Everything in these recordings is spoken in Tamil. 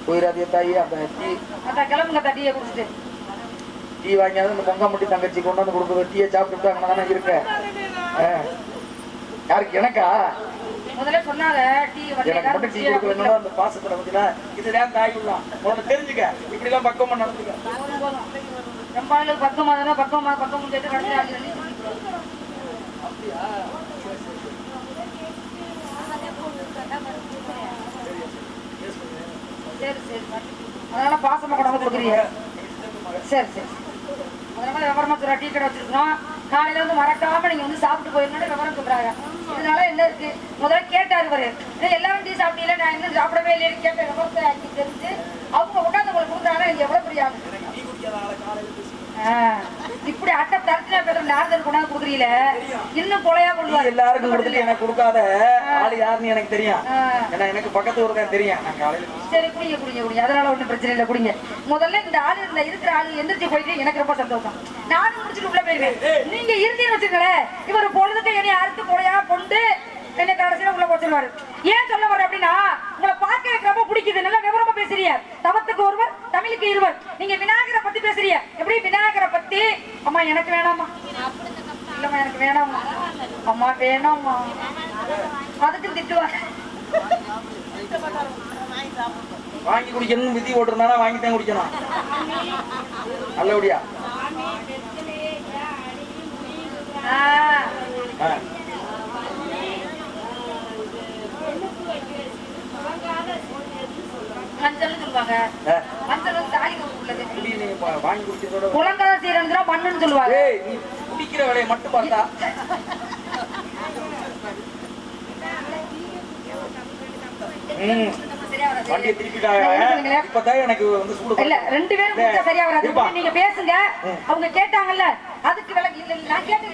போயிடாதே தாயி. அந்த டீ அதான் கிளம்புங்க டீயை குடிச்சிட்டு. டீ வாங்கியாவது இந்த பொங்கமுட்டி தங்கச்சி கொண்டு வந்து கொடுக்குறது. டீயை சாப்பிட்டு அங்கே தானே இருக்க. யாருக்கு? எனக்கா? முதல்ல சொன்னாங்க டீ எனக்கு மட்டும் டீ கொடுக்கலன்னா அந்த பாசத்துல பார்த்தீங்கன்னா இதுதான் தாய் உள்ளா. உனக்கு தெரிஞ்சுக்க, இப்படி எல்லாம் பக்குவமா நடந்துக்க. ரொம்ப நாளுக்கு பக்கமா தானே பக்கம் கேட்டு கடைசி சரி சரி. அதனால பாசமா கொண்டாந்து கொடுக்குறீங்க. சரி சரி. அதனால விவரமா சொல்ற டீ கடை வச்சிருக்கோம். காலையில வந்து மறக்காம நீங்க வந்து சாப்பிட்டு போயிருந்தோட விவரம் சொல்றாங்க. இதனால என்ன இருக்கு? முதல்ல கேட்டாரு பாரு, எல்லாரும் டீ சாப்பிட்டீங்களா, நான் இன்னும் சாப்பிடவே இல்லைன்னு கேட்ட விவரத்தை ஆக்கி தெரிஞ்சு அவங்க உட்காந்து உங்களுக்கு கொடுத்தாங்கன்னா நீங்க எவ்வளவு பெரிய இப்படி அட்டை தரத்துல பேர் நார்தல் கொண்டாந்து கொடுக்குறீல, இன்னும் கொலையா கொள்வாரு. எல்லாருக்கும் கொடுத்துட்டு எனக்கு கொடுக்காத ஆளு யாருன்னு எனக்கு தெரியும். ஏன்னா எனக்கு பக்கத்து ஊர் தான் தெரியும். நான் காலையில சரி குடிங்க குடிங்க குடிங்க, அதனால ஒன்றும் பிரச்சனை இல்லை, குடிங்க. முதல்ல இந்த ஆளு இந்த இருக்கிற ஆளு எந்திரிச்சு போயிட்டு எனக்கு ரொம்ப சந்தோஷம். நானும் முடிச்சுட்டு உள்ள போயிருவேன். நீங்க இருந்தீங்கன்னு வச்சுக்கங்களேன், இவர் பொழுதுக்கு என்னை அறுத்து கொலையா கொண்டு என்னை கடைசியில உள்ள போச்சுருவாரு. ஏன் சொல்ல வர அப்படின்னா, உங்களை பார்க்க எனக்கு ரொம்ப பிடிக்குது. நல்லா விவரமா பேசுறீங்க. தவத்துக்கு ஒருவர், தமிழுக்கு இருவர். நீங்க விநாயகரை பத்தி பேசுறீங்க. எப்படி விநாயகரை பத்தி? அம்மா எனக்கு வேணாமா. இல்லம்மா எனக்கு வேணாமா. அம்மா வேணாமா. அதுக்கு திட்டுவாங்க. வாங்கி குடிக்கணும்னு விதி ஓட்டுறதுனால வாங்கித்தான் குடிக்கணும். நல்லபடியா மஞ்சள் சொல்லுவாங்க. மஞ்சள் வந்து தாலி உள்ளது. வாங்கி குடிக்கிறதோட குளங்காத சீரன் மண்ணுன்னு சொல்லுவாங்க. நீ குடிக்கிற வேலையை மட்டும் பார்த்தா வண்டியை திருப்பிட்டாங்க. இப்பதான் எனக்கு வந்து சூடு இல்ல. ரெண்டு பேரும் சரியா வராது. நீங்க பேசுங்க. அவங்க கேட்டாங்கல்ல, அதுக்கு விளக்கம் இல்ல. நான் கேட்டேன்.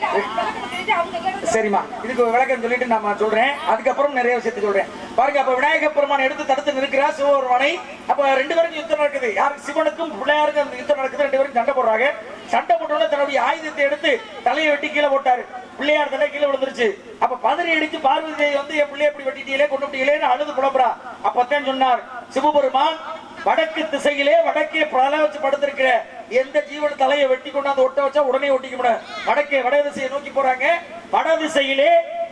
சரிம்மா, இதுக்கு விளக்கம் சொல்லிட்டு நான் சொல்றேன். அதுக்கப்புறம் நிறைய விஷயத்தை சொல்றேன். பாருங்க, அப்ப விநாயகர் பெருமான் எடுத்து தடுத்து நிற்கிறார் சிவபெருமானை. அப்ப ரெண்டு பேருக்கும் யுத்தம் நடக்குது. யாருக்கு? சிவனுக்கும் பிள்ளையாருக்கும் அந்த யுத்தம் நடக்குது. ரெண்டு பேரும் சண்டை போடுறாங்க. சண்டை போட்டோட தன்னுடைய ஆயுதத்தை எடுத்து தலையை வெட்டி கீழே போட்டாரு. பிள்ளையார் தலை கீழே விழுந்துருச்சு. அப்ப பதறி அடிச்சு பார்வதி தேவி வந்து என் பிள்ளைய எப்படி வெட்டிட்டீங்களே, கொண்டு விட்டீங்களேன்னு அழுது புலம்புறா. அப்பத்தான் சொன்னார் சிவபெருமான், வடக்கு திசையிலே வடக்கே பல வச்சு படுத்திருக்கிற எந்த ஜீவன் தலையை வெட்டி கொண்டாந்து ஒட்ட வச்சா உடனே ஒட்டிக்க முடியும். வட திசையை நோக்கி போறாங்க. வட திசையிலே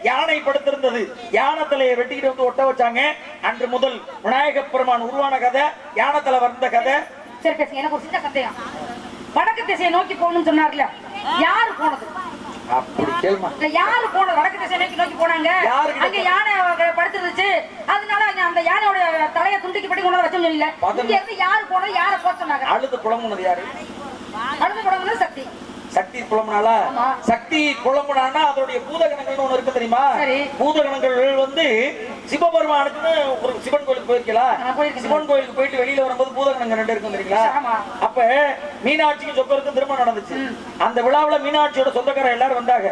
யானை படுத்திருந்தது. யானை தலையை வெட்டிக்கிட்டு வந்து ஒட்ட வச்சாங்க. அன்று முதல் விநாயகப் பெருமான் உருவான கதை, யானை தலை வந்த கதை. சரி பேசுங்க. எனக்கு ஒரு சின்ன சந்தேகம். வடக்கு திசையை நோக்கி போகணும்னு சொன்னார்ல, யாரு போனது? அப்படி கேளுமா. யாரு போனது? வடக்கு திசை நோக்கி போனாங்க. அங்க யானை படுத்துருச்சு. அதனால அந்த யானையோட தலையை துண்டிக்கு படி கொண்டு வச்சோம் சொல்லில. இங்க இருந்து யாரு போனது, யார போக சொன்னாங்க? அழுது புலம்புனது யாரு? அழுது புலம்புனது சக்தி. சக்தி புலம்புனால. சக்தி புலம்புனான்னா அதோடைய பூதகணங்கள்னு ஒண்ணு இருக்கு தெரியுமா? பூதகணங்கள் வந்து சிவபெருமானுக்குன்னு ஒரு சிவன் கோயிலுக்கு போயிருக்கலாம். சிவன் கோயிலுக்கு போயிட்டு வெளியில வரும்போது பூதகணங்கள் ரெண்டு இருக்கும் தெரியுங்களா? அப்ப மீனாட்சிக்கு சொக்கருக்கும் திருமணம் நடந்துச்சு. அந்த விழாவுல மீனாட்சியோட சொந்தக்காரர் எல்லாரும் வந்தாங்க.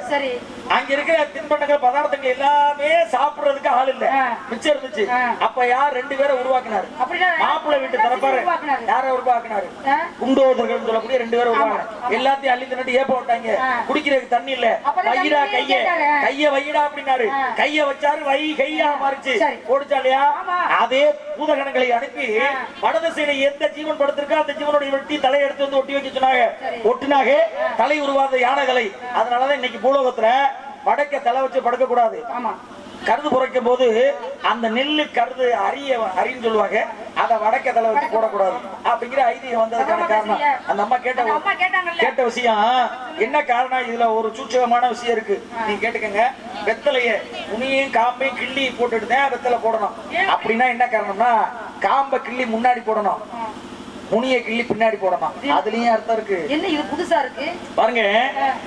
அங்க இருக்கிற தின்பண்டங்கள் பதார்த்தங்கள் எல்லாமே சாப்பிடுறதுக்கு ஆள் இல்ல, மிச்சம் இருந்துச்சு. அப்ப யார் ரெண்டு பேரை உருவாக்கினாரு? மாப்பிள்ளை வீட்டு தரப்பாரு யார உருவாக்கினாரு? குண்டோதர்கள் சொல்லக்கூடிய ரெண்டு பேரும் உருவாக்கினாரு. எல்லாத்தையும் அள்ளி தின்னு ஏப்ப விட்டாங்க. குடிக்கிறதுக்கு தண்ணி இல்ல. வைடா கைய வைடா அப்படின்னாரு. கைய வச்சாரு, வை கையா மாறிச்சு. ஓடிச்சாலையா? அதே பூதகணங்களை அனுப்பி வடதிசையில எந்த ஜீவன் படுத்திருக்கா அந்த ஜீவனுடைய வெட்டி தலையை எடுத்து வந்து ஒட்டி வைக்க சொன்னாங்க. ஒட்டினாக தலை உருவாத யானை தலை. அதனாலதான் இன்னைக்கு பூலோகத்துல வடக்க தலை வச்சு படுக்க கூடாது. கருது புரைக்கும் போது அந்த நெல்லு கருது அரின்னு சொல்லுவாங்க. அத வடக்க தலை வச்சு போடக்கூடாது அப்படிங்கிற ஐதீகம் வந்ததுக்கான காரணம் அந்த அம்மா கேட்ட விஷயம். என்ன காரணம்? இதுல ஒரு சூட்சகமான விஷயம் இருக்கு, நீங்க கேட்டுக்கங்க. வெத்தலைய துணியையும் காம்பையும் கிள்ளி போட்டுட்டு தான் வெத்தலை போடணும். அப்படின்னா என்ன காரணம்னா, காம்பை கிள்ளி முன்னாடி போடணும், முனியை கிள்ளி பின்னாடி போடணும். அதுலயும் அர்த்தம் இருக்கு. என்ன இது புதுசா இருக்கு பாருங்க.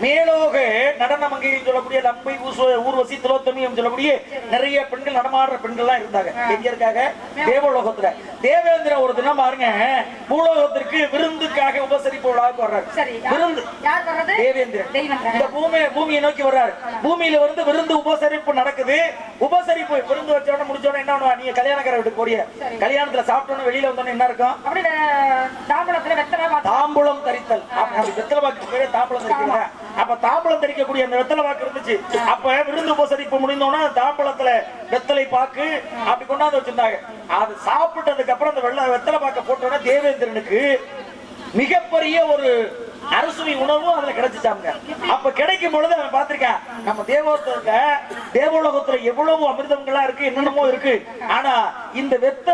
மேலோக நடன மங்கைன்னு சொல்லக்கூடிய லம்பை ஊர்வசி திலோத்தமி சொல்லக்கூடிய நிறைய பெண்கள், நடமாடுற பெண்கள் எல்லாம் இருந்தாங்க. எங்க இருக்காங்க? தேவலோகத்துல. தேவேந்திரன் ஒரு தினம் பாருங்க பூலோகத்திற்கு விருந்துக்காக உபசரிப்பு விழாவுக்கு வர்றாரு. விருந்து தேவேந்திரன் இந்த பூமியை நோக்கி வர்றாரு. பூமியில வந்து விருந்து உபசரிப்பு நடக்குது. உபசரிப்பு விருந்து வச்சோட முடிச்சோட என்ன பண்ணுவா? நீங்க கல்யாணக்கார வீட்டுக்கு போறிய, கல்யாணத்துல சாப்பிட்டோன்னு வெளியில வந்தோன்னு என்ன இருக்கும்? தாம்பூலம் தரித்தல். வெத்தலை பாக்கு தாம்பூலம் தரிக்கிறாங்க. அப்ப தாம்பலம் தெரிக்கக்கூடிய அந்த வெத்தலை பாக்கு இருந்துச்சு. அப்ப விருந்து உபசரிப்பு முடிந்தோன்னா தாம்பலத்துல வெத்தலை பாக்கு அப்படி கொண்டாந்து வச்சிருந்தாங்க. அது சாப்பிட்டதுக்கு அப்புறம் அந்த வெத்தலை பாக்க போட்டோன்னா தேவேந்திரனுக்கு மிகப்பெரிய ஒரு அரசுமை உணவும் அதுல கிடைச்சிட்டாங்க. அப்ப கிடைக்கும் பொழுது அவன் பார்த்திருக்கான், நம்ம தேவோலகத்துல எவ்வளவு அமிர்தங்கள்லாம் இருக்கு, என்னென்னமோ இருக்கு. ஆனா இந்த வெத்தலை